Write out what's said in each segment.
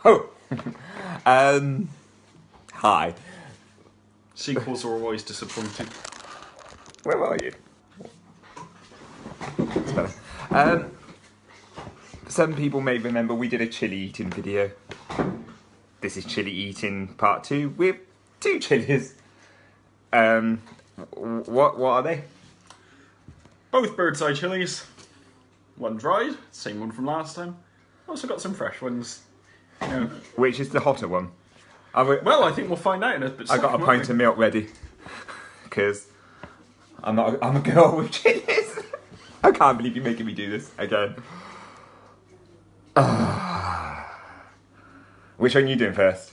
Oh, hi. Sequels are always disappointing. Where are you? That's better. Some people may remember we did a chili eating video. This is chili eating part 2 with 2 chilies. What are they? Both bird's eye chilies. One dried, same one from last time. Also got some fresh ones. You know. Which is the hotter one? Well, I think we'll find out in a bit. I got a pint of milk ready because I'm a girl with chilies. I can't believe you're making me do this again. Which one are you doing first?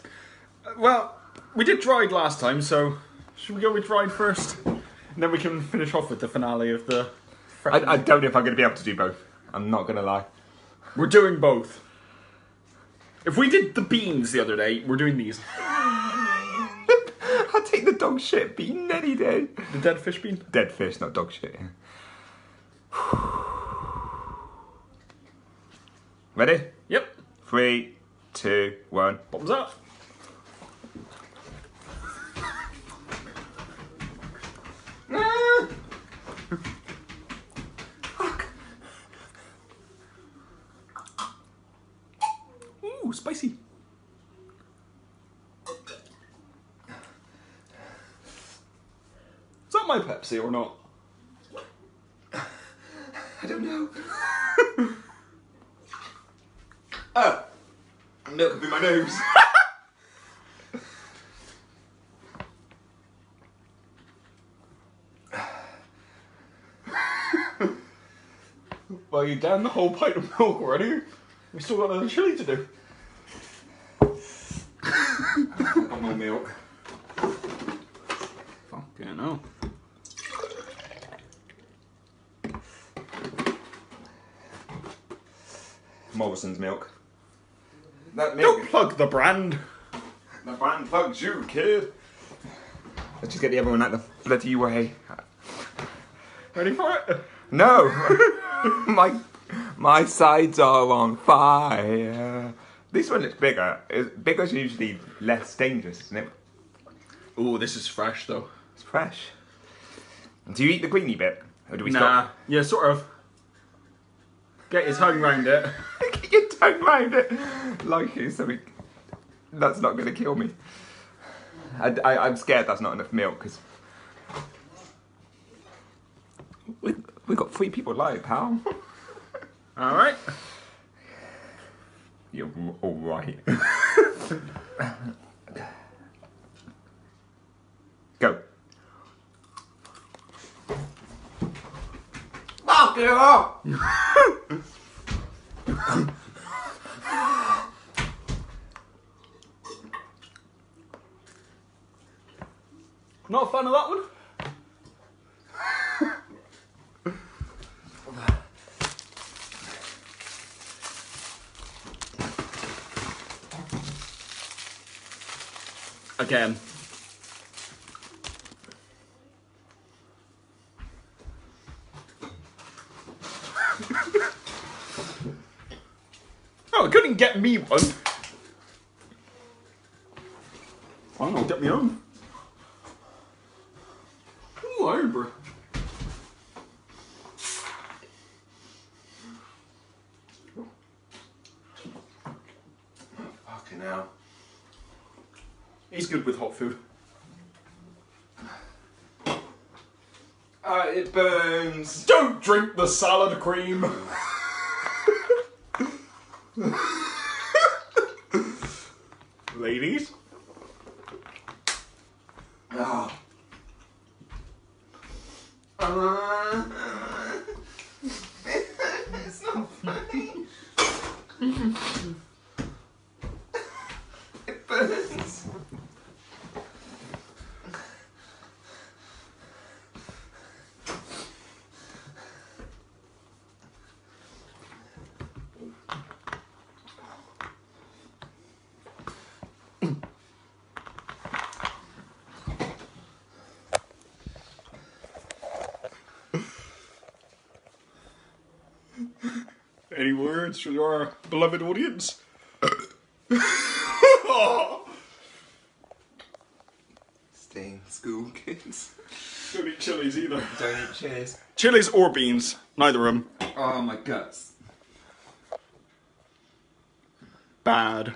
Well, we did dried last time, so should we go with dried first? And then we can finish off with the finale of the... I don't know if I'm going to be able to do both. I'm not going to lie. We're doing both. If we did the beans the other day, we're doing these. I'll take the dog shit bean any day. The dead fish bean? Dead fish, not dog shit. Ready? Yep. 3, 2, 1. Bottoms up. Fuck. Ooh, spicy. Is that my Pepsi or not? I don't know. Milk up in my nose. Well, you down the whole pint of milk already. We still got another chili to do. Got more milk. Fucking hell. Morrison's milk. That Don't milk. plug the brand. The brand plugs you, kid. Let's just get the other one out the bloody way. Ready for it? No! my sides are on fire. This one looks bigger. Bigger's usually less dangerous, isn't it? Ooh, this is fresh though. It's fresh. Do you eat the greeny bit? Or do we Nah. stop? Yeah, sort of. Get your tongue round it. Get your tongue round it. Like it's something that's not going to kill me. I'm scared that's not enough milk because we've got 3 people live, pal. Alright. You're alright. Go. Fuck it up! Not a fan of that one? Again. Oh, it couldn't get me one. Fine, I'll get me own. Ooh, Ironborough. Fucking hell. He's good with hot food. It burns. Don't drink the salad cream. Ladies. Oh. It's not funny. It burns. Any words from your beloved audience? Stay in school, kids. Don't eat chilies either. Don't eat chilies. Chilies or beans, neither of them. Oh, my guts. Bad.